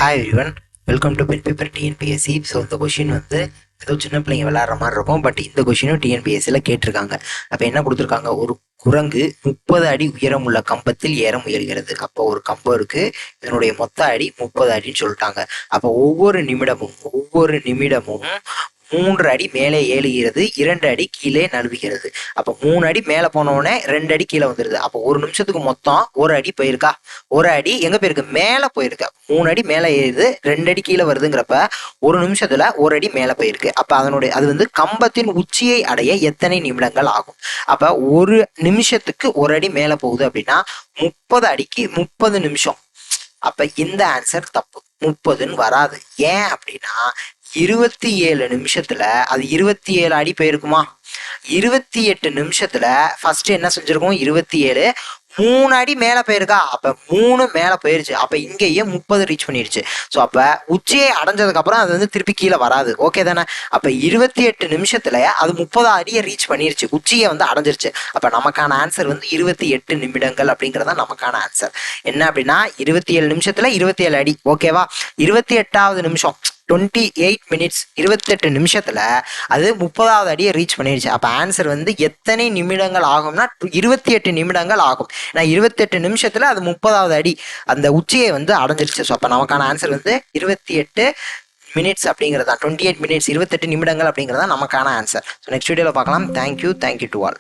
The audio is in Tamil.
Hi everyone, welcome to pen paper TNPSC. So இந்த கொஷின் வந்து ஏதோ சின்ன பிள்ளைங்க விளாட்ற மாதிரி இருக்கும். பட் இந்த கொஷினும் டிஎன்பிஎஸ்சியில் கேட்டிருக்காங்க. அப்போ என்ன கொடுத்துருக்காங்க, ஒரு குரங்கு 30 அடி உயரம் உள்ள கம்பத்தில் ஏற முயல்கிறது. அப்போ ஒரு கம்பம் இருக்கு, இதனுடைய மொத்த அடி 30 அடின்னு சொல்லிட்டாங்க. அப்போ ஒவ்வொரு நிமிடமும் 3 அடி மேலே ஏழுகிறது, 2 அடி கீழே நழுவுகிறது. அப்போ 3 அடி மேலே போனோடனே 2 அடி கீழே வந்துடுது. அப்போ ஒரு நிமிஷத்துக்கு மொத்தம் 1 அடி போயிருக்கா, 1 அடி எங்க போயிருக்கு, மேலே போயிருக்கு. 3 அடி மேலே ஏறுது, 2 அடி கீழே வருதுங்கிறப்ப ஒரு நிமிஷத்துல 1 அடி மேலே போயிருக்கு. அப்போ அது வந்து கம்பத்தின் உச்சியை அடைய எத்தனை நிமிடங்கள் ஆகும்? அப்போ ஒரு நிமிஷத்துக்கு 1 அடி மேலே போகுது அப்படின்னா 30 அடிக்கு 30 நிமிஷம். அப்ப இந்த ஆன்சர் தப்பு, 30ன்னு வராது. ஏன் அப்படின்னா 27 நிமிஷத்துல அது 27 அடி போயிருக்குமா? 28 நிமிஷத்துல ஃபர்ஸ்ட் என்ன செஞ்சிருக்கும், 27 3 அடி மேல போயிருக்கா. அப்ப 3 மேல போயிருச்சு. அப்ப இங்கேயே 30 ரீச் பண்ணிருச்சு. ஸோ அப்ப உச்சியை அடைஞ்சதுக்கு அப்புறம் அது வந்து திருப்பி கீழே வராது. ஓகே தானே? அப்ப 28 நிமிஷத்துல அது 30 அடியை ரீச் பண்ணிருச்சு, உச்சியை வந்து அடைஞ்சிருச்சு. அப்ப நமக்கான ஆன்சர் வந்து 28 நிமிடங்கள் அப்படிங்கறத நமக்கான ஆன்சர். என்ன அப்படின்னா 27 நிமிஷத்துல 27 அடி. ஓகேவா? 28வது நிமிஷம் 28 மினிட்ஸ், 28 நிமிஷத்துல அது 30வது அடியை ரீச் பண்ணிடுச்சு. அப்ப ஆன்சர் வந்து எத்தனை நிமிடங்கள் ஆகும்னா 28 நிமிடங்கள் ஆகும். நான் 28 நிமிஷத்துல அது 30வது அடி அந்த உச்சியை வந்து அடைஞ்சிருச்சு. ஸோ அப்ப நமக்கான ஆன்சர் வந்து 28 மினிட்ஸ் அப்படிங்கிறதா, 28 மினிட்ஸ் 28 நிமிடங்கள் அப்படிங்கிறதா நமக்கான ஆன்சர். ஸோ நெக்ஸ்ட் வீடியோவில் பார்க்கலாம். Thank you to all.